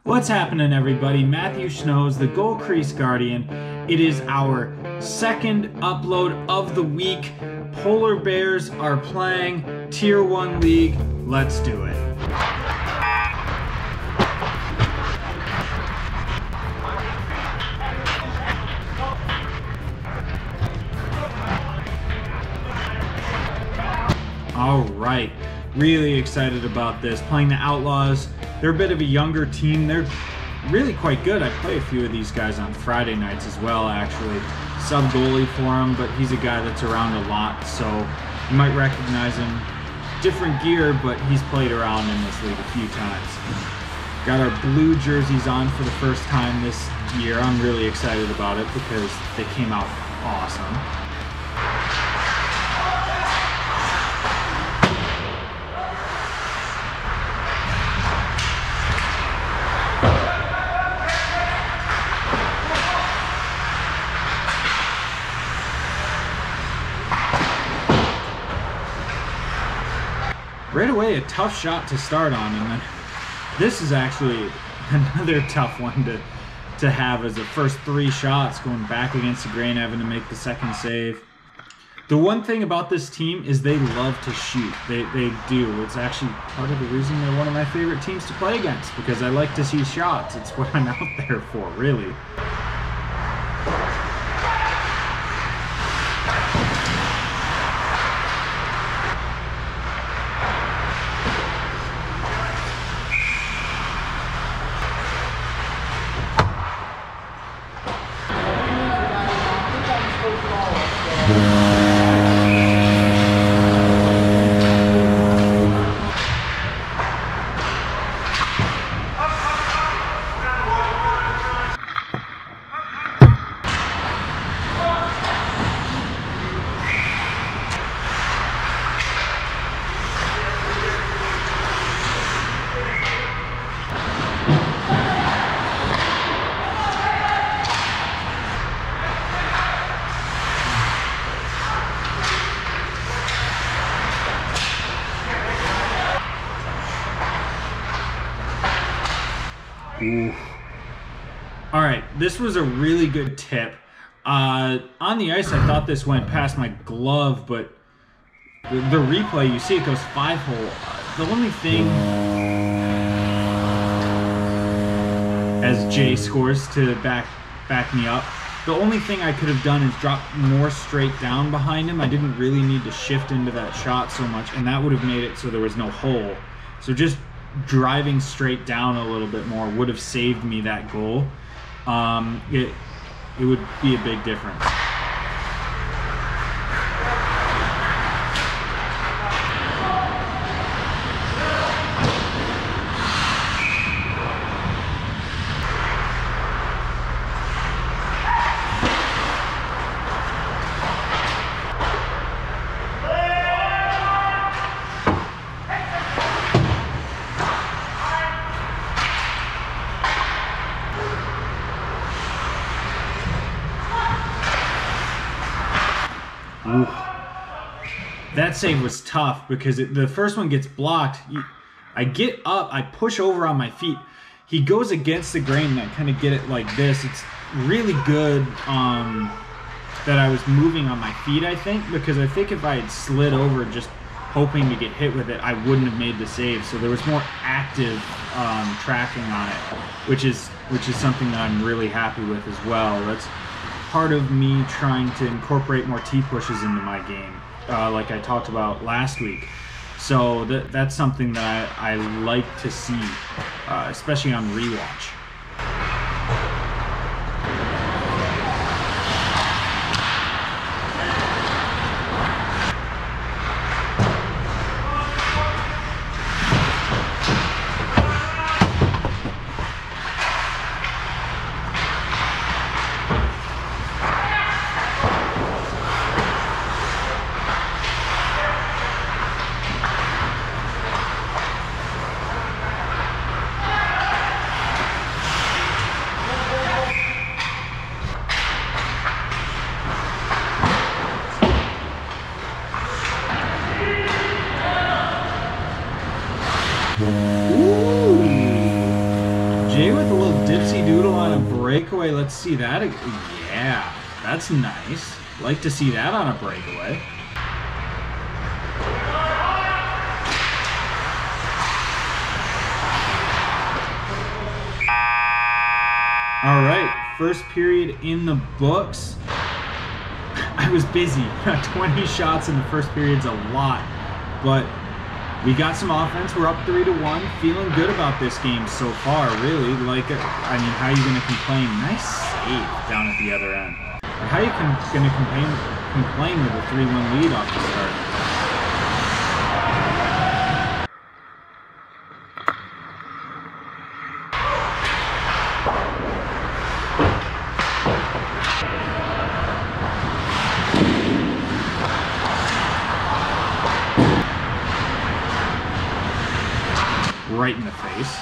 What's happening, everybody? Matthew Snows, the Goal Crease Guardian. It is our second upload of the week. Polar Bears are playing Tier 1 League. Let's do it. All right, really excited about this. Playing the Outlaws. They're a bit of a younger team. They're really quite good. I play a few of these guys on Friday nights as well, actually. Sub goalie for him, but he's a guy that's around a lot, so you might recognize him. Different gear, but he's played around in this league a few times. Got our blue jerseys on for the first time this year. I'm really excited about it because they came out awesome. Right away, a tough shot to start on, and then this is actually another tough one to have as the first three shots going back against the grain, having to make the second save. The one thing about this team is they love to shoot. They do. It's actually part of the reason they're one of my favorite teams to play against, because I like to see shots. It's what I'm out there for, really. Ooh. All right, this was a really good tip. On the ice, I thought this went past my glove, but the replay, you see it goes 5-hole. The only thing, as Jay scores to back me up, the only thing I could have done is drop more straight down behind him. I didn't really need to shift into that shot so much, and that would have made it so there was no hole. So just driving straight down a little bit more would have saved me that goal. It would be a big difference. Ooh. That save was tough because the first one gets blocked. I get up, I push over on my feet. He goes against the grain and I kind of get it like this. It's really good that I was moving on my feet, I think, because I think if I had slid over just hoping to get hit with it, I wouldn't have made the save. So there was more active tracking on it, which is something that I'm really happy with as well. That's part of me trying to incorporate more T-pushes into my game, like I talked about last week. So that's something that I like to see, especially on rewatch. dipsy doodle on a breakaway. Let's see that. Yeah, that's nice. Like to see that on a breakaway. All right, first period in the books. I was busy. 20 shots in the first period's a lot, but we got some offense. We're up 3-1. Feeling good about this game so far, really. Like, I mean, how are you going to complain? Nice save down at the other end. Or how are you going to complain with a 3-1 lead off the start? Right in the face.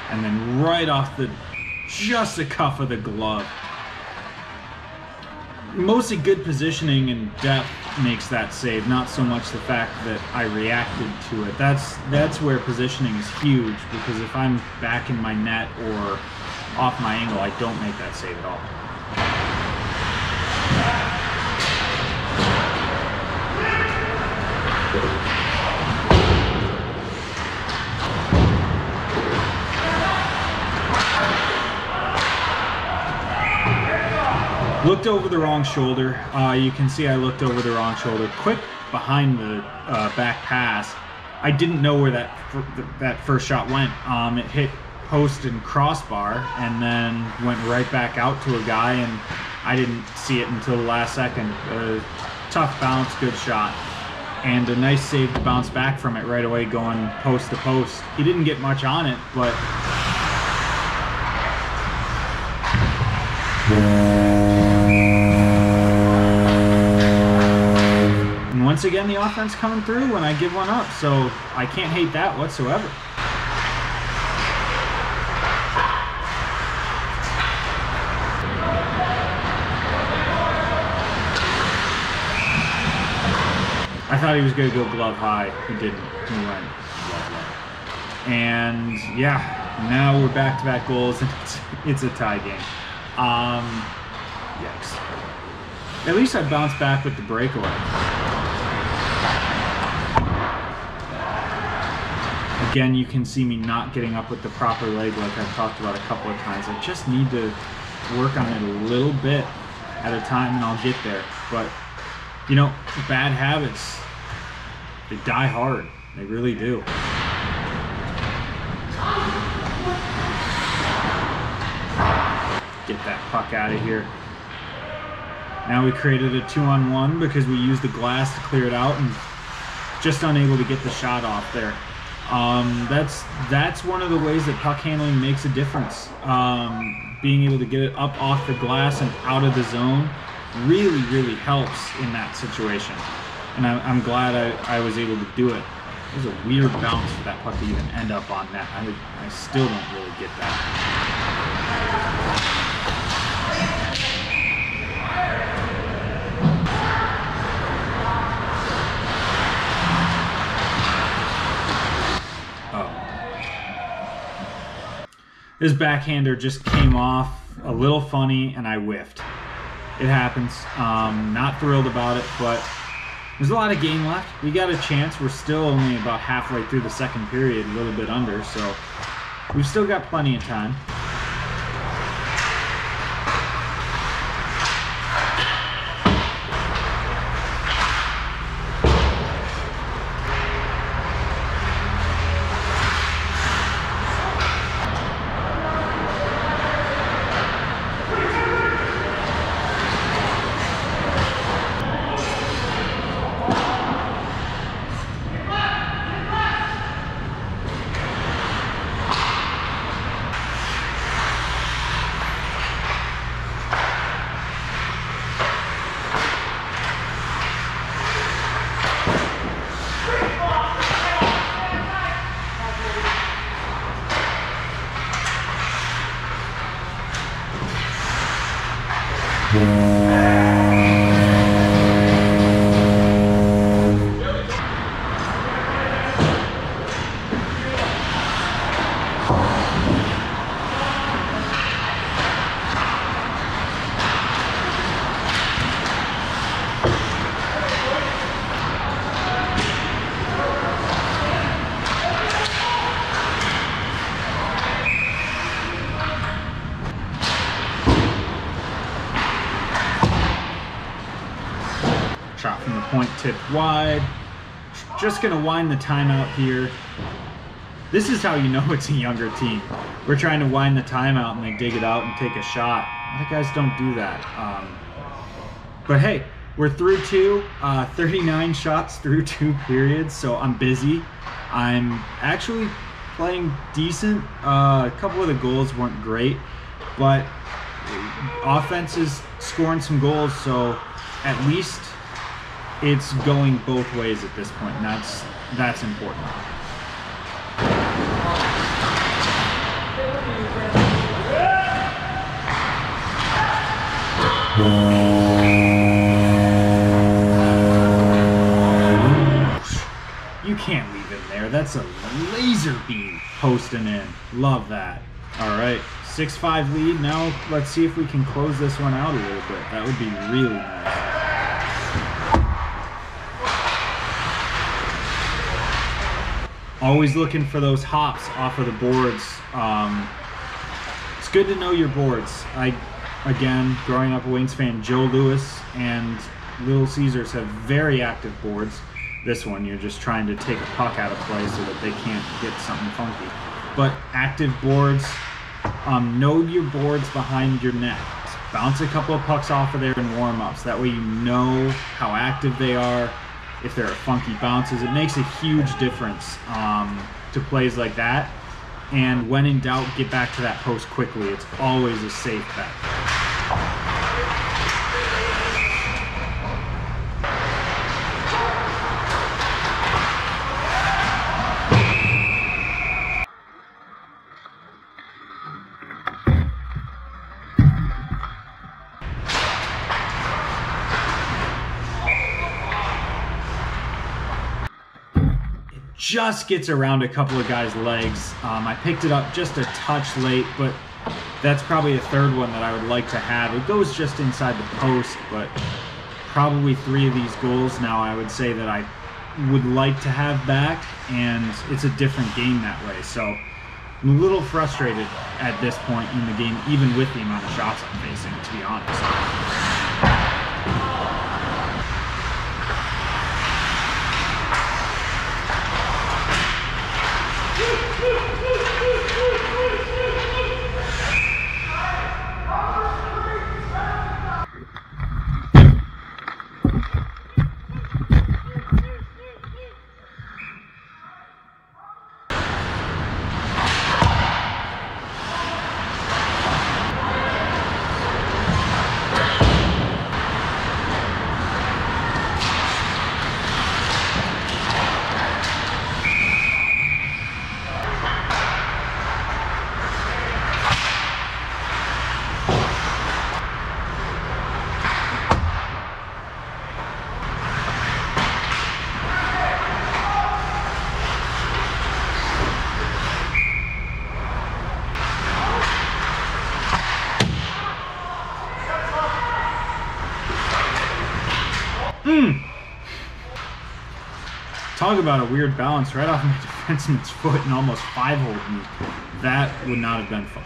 And then right off just the cuff of the glove. Mostly good positioning and depth makes that save, not so much the fact that I reacted to it. That's where positioning is huge, because if I'm back in my net or off my angle, I don't make that save at all. Looked over the wrong shoulder. You can see I looked over the wrong shoulder. Quick behind the back pass. I didn't know where that first shot went. It hit post and crossbar and then went right back out to a guy, and I didn't see it until the last second. Tough bounce, good shot. And a nice save to bounce back from it right away, going post to post. He didn't get much on it, but... And once again, the offense coming through when I give one up, so I can't hate that whatsoever. I thought he was going to go glove high. He didn't. He went glove low. And yeah, now we're back-to-back goals, and it's a tie game. Yikes. At least I bounced back with the breakaway. Again, you can see me not getting up with the proper leg like I've talked about a couple of times. I just need to work on it a little bit at a time and I'll get there. But, you know, bad habits, they die hard. They really do. Get that puck out of here. Now we created a 2-on-1 because we used the glass to clear it out and just unable to get the shot off there. That's one of the ways that puck handling makes a difference. Being able to get it up off the glass and out of the zone really, really helps in that situation. And I'm glad I was able to do it. It was a weird bounce for that puck to even end up on net. I still don't really get that. This backhander just came off a little funny and I whiffed. It happens. Not thrilled about it, but there's a lot of game left. We got a chance. We're still only about halfway through the second period, a little bit under, so we've still got plenty of time. point tipped wide. Just gonna wind the timeout here. This is how you know it's a younger team. We're trying to wind the timeout and they dig it out and take a shot. A lot of guys don't do that. But hey, we're through 39 shots through 2 periods, so I'm busy. I'm actually playing decent. A couple of the goals weren't great, but offense is scoring some goals, so at least it's going both ways at this point, and that's important. You can't leave it there. That's a laser beam posting in. Love that. All right, 6-5 lead. Now let's see if we can close this one out a little bit. That would be really nice. Always looking for those hops off of the boards. It's good to know your boards. Again, growing up a Wings fan, Joe Louis and Little Caesars have very active boards. This one, you're just trying to take a puck out of play so that they can't get something funky. But active boards, know your boards behind your net. Bounce a couple of pucks off of there in warm-ups. That way you know how active they are. If there are funky bounces, it makes a huge difference to plays like that. And when in doubt, get back to that post quickly. It's always a safe bet. Just gets around a couple of guys' legs. I picked it up just a touch late, but that's probably a third one that I would like to have. It goes just inside the post, but probably 3 of these goals now I would say that I would like to have back, and it's a different game that way. So I'm a little frustrated at this point in the game, even with the amount of shots I'm facing, to be honest. Talk about a weird balance right off my defenseman's foot and almost 5-holed me. That would not have been fun.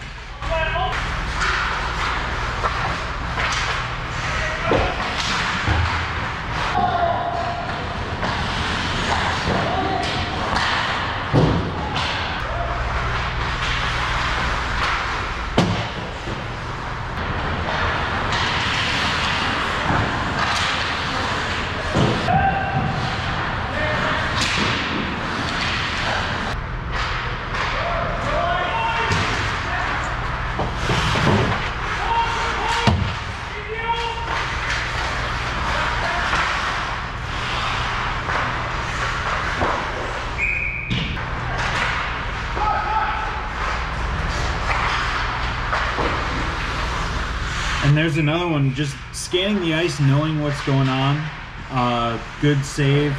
And there's another one, just scanning the ice, knowing what's going on. Good save,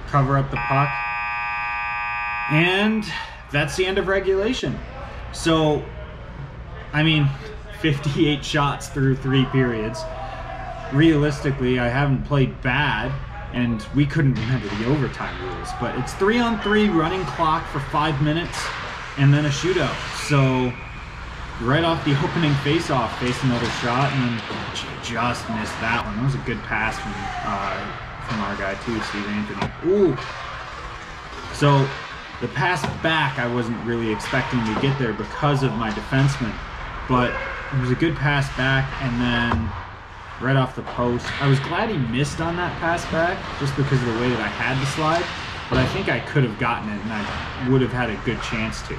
cover up the puck. And that's the end of regulation. So, I mean, 58 shots through 3 periods. Realistically, I haven't played bad, and we couldn't remember the overtime rules. But it's 3-on-3, running clock for 5 minutes, and then a shootout. So, right off the opening face-off, face another shot, and then just missed that one. That was a good pass from from our guy too, Steve Anthony. Ooh. So the pass back, I wasn't really expecting to get there because of my defenseman, but it was a good pass back, and then right off the post. I was glad he missed on that pass back just because of the way that I had to slide, but I think I could have gotten it and I would have had a good chance to.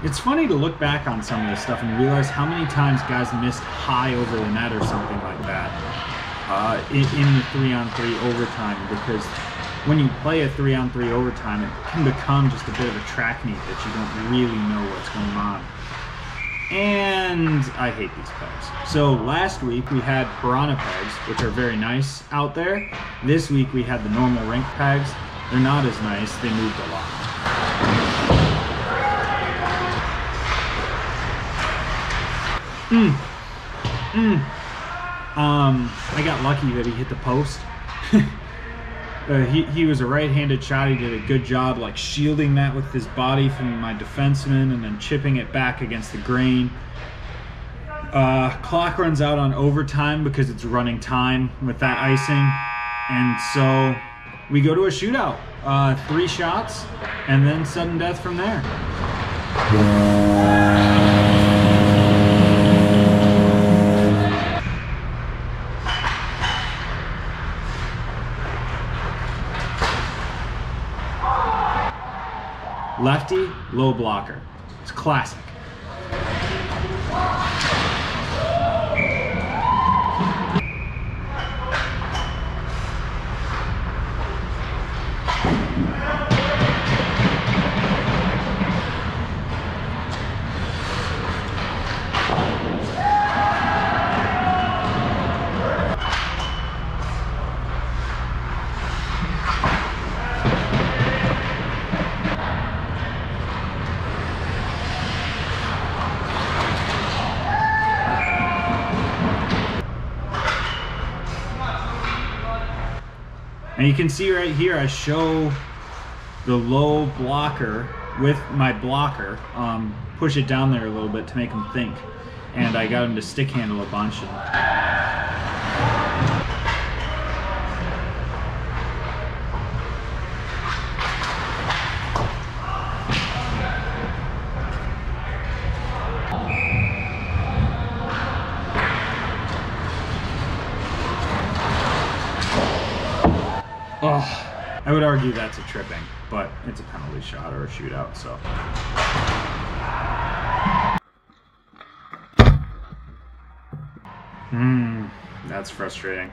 It's funny to look back on some of this stuff and realize how many times guys missed high over the net or something like that in the 3-on-3 overtime, because when you play a 3-on-3 overtime, it can become just a bit of a track meet that you don't really know what's going on. And I hate these pegs. So last week we had piranha pegs, which are very nice out there. This week we had the normal rink pegs. They're not as nice. They moved a lot. I got lucky that he hit the post. He was a right-handed shot. He did a good job like shielding that with his body from my defenseman and then chipping it back against the grain. Clock runs out on overtime because it's running time with that icing. And so we go to a shootout. 3 shots and then sudden death from there. Lefty, low blocker. It's classic. And you can see right here, I show the low blocker with my blocker, push it down there a little bit to make him think. And I got him to stick handle a bunch. I would argue that's a tripping, but it's a penalty shot or a shootout, so. That's frustrating.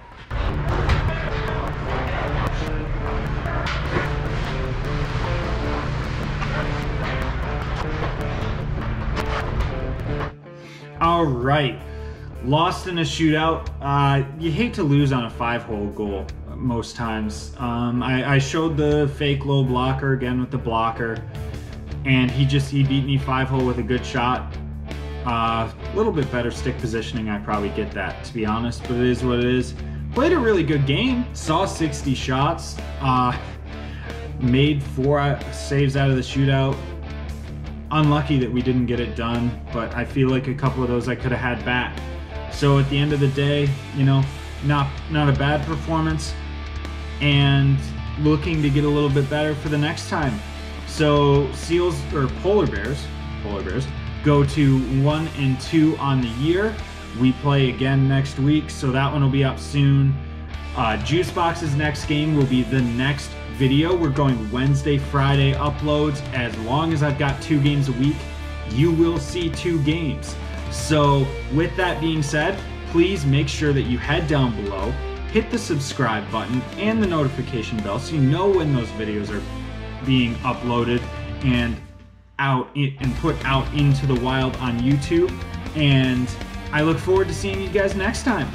All right, lost in a shootout. You hate to lose on a 5-hole goal most times. I showed the fake low blocker again with the blocker, and he beat me 5-hole with a good shot. A little bit better stick positioning, I probably get that, to be honest, but it is what it is. Played a really good game, saw 60 shots, made 4 saves out of the shootout. Unlucky that we didn't get it done, but I feel like a couple of those I could have had back. So at the end of the day, you know, not a bad performance, and looking to get a little bit better for the next time. So Seals, or Polar Bears go to 1-2 on the year. We play again next week, so that one will be up soon. Juicebox's next game will be the next video. We're going Wednesday, Friday uploads. As long as I've got 2 games a week, you will see 2 games. So with that being said, please make sure that you head down below, hit the subscribe button and the notification bell so you know when those videos are being uploaded and put out into the wild on YouTube. And I look forward to seeing you guys next time.